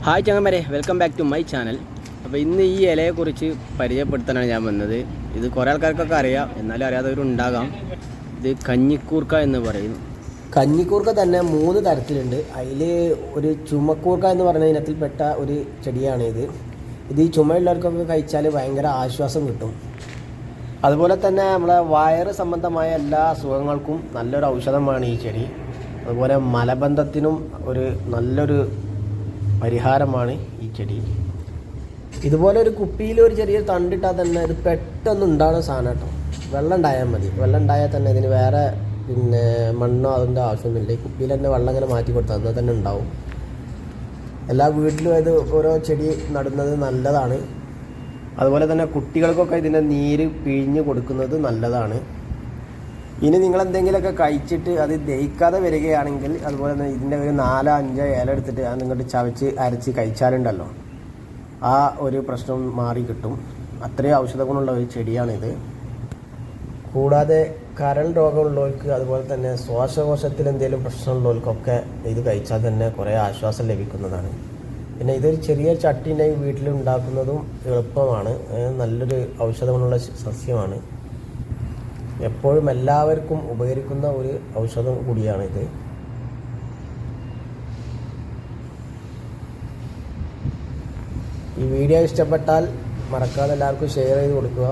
Hi ചങ്ങന്മാരെ, welcome back to my channel. അപ്പോൾ ഇന്ന് ഈ ഇലയെക്കുറിച്ച് പരിചയപ്പെടുത്താനാണ് ഞാൻ വന്നത്. ഇത് കുറേ ആൾക്കാർക്കൊക്കെ അറിയാം, എന്നാലും അറിയാത്തവരുണ്ടാകാം. ഇത് കഞ്ഞിക്കൂർക്ക എന്ന് പറയും. കഞ്ഞിക്കൂർക്ക തന്നെ 3 തരത്തിലുണ്ട്. അതിൽ ഒരു ചുമക്കൂർക്ക എന്ന് പറയുന്ന ഇനത്തിൽപ്പെട്ട ഒരു ചെടിയാണ് ഇത്. ഈ ചുമയുള്ളവർക്കൊക്കെ കഴിച്ചാൽ ഭയങ്കര ആശ്വാസം കിട്ടും. അതുപോലെ തന്നെ നമ്മളെ വയറ് സംബന്ധമായ എല്ലാ അസുഖങ്ങൾക്കും നല്ലൊരു ഔഷധമാണ് ഈ ചെടി. അതുപോലെ മലബന്ധത്തിനും നല്ലൊരു പരിഹാരമാണ് ഈ ചെടി. ഇതുപോലെ ഒരു കുപ്പിയിൽ ഒരു ചെറിയ തണ്ടിട്ടാൽ തന്നെ ഇത് പെട്ടെന്ന് ഉണ്ടാകുന്ന സാധനം കേട്ടോ. വെള്ളം ഉണ്ടായാൽ മതി. വെള്ളം ഉണ്ടായാൽ തന്നെ ഇതിന് വേറെ മണ്ണോ അതിൻ്റെ ആവശ്യമൊന്നുമില്ല. ഈ കുപ്പിയിൽ തന്നെ വെള്ളം ഇങ്ങനെ മാറ്റി കൊടുത്താൽ എന്നാൽ തന്നെ ഉണ്ടാവും. എല്ലാ വീട്ടിലും ഇത് ഓരോ ചെടി നടുന്നത് നല്ലതാണ്. അതുപോലെ തന്നെ കുട്ടികൾക്കൊക്കെ ഇതിൻ്റെ നീര് പിഴിഞ്ഞ് കൊടുക്കുന്നത് നല്ലതാണ്. ഇനി നിങ്ങളെന്തെങ്കിലുമൊക്കെ കഴിച്ചിട്ട് അത് ദഹിക്കാതെ വരികയാണെങ്കിൽ അതുപോലെ തന്നെ ഇതിൻ്റെ ഒരു 4-5 ഇല എടുത്തിട്ട് അത് നിങ്ങോട്ട് ചവച്ച് അരച്ച് കഴിച്ചാലുണ്ടല്ലോ, ആ ഒരു പ്രശ്നം മാറി കിട്ടും. അത്രയും ഔഷധ ഗുണമുള്ള ഒരു ചെടിയാണിത്. കൂടാതെ കരൾ രോഗമുള്ളവർക്ക് അതുപോലെ തന്നെ ശ്വാസകോശത്തിൽ എന്തെങ്കിലും പ്രശ്നമുള്ളവർക്കൊക്കെ ഇത് കഴിച്ചാൽ തന്നെ കുറേ ആശ്വാസം ലഭിക്കുന്നതാണ്. പിന്നെ ഇതൊരു ചെറിയ ചട്ടീൻ്റെ വീട്ടിൽ ഉണ്ടാക്കുന്നതും എളുപ്പമാണ്. നല്ലൊരു ഔഷധ ഗുണമുള്ള സസ്യമാണ്. എപ്പോഴും എല്ലാവർക്കും ഉപകരിക്കുന്ന ഒരു ഔഷധം കൂടിയാണിത്. ഈ വീഡിയോ ഇഷ്ടപ്പെട്ടാൽ മറക്കാതെ എല്ലാവർക്കും ഷെയർ ചെയ്ത് കൊടുക്കുക.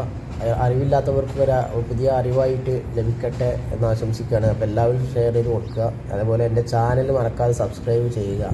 അറിവില്ലാത്തവർക്ക് പുതിയ അറിവായിട്ട് ലഭിക്കട്ടെ എന്ന് ആശംസിക്കുകയാണ്. അപ്പോൾ എല്ലാവരും ഷെയർ ചെയ്ത് കൊടുക്കുക. അതുപോലെ എൻ്റെ ചാനൽ മറക്കാതെ സബ്സ്ക്രൈബ് ചെയ്യുക.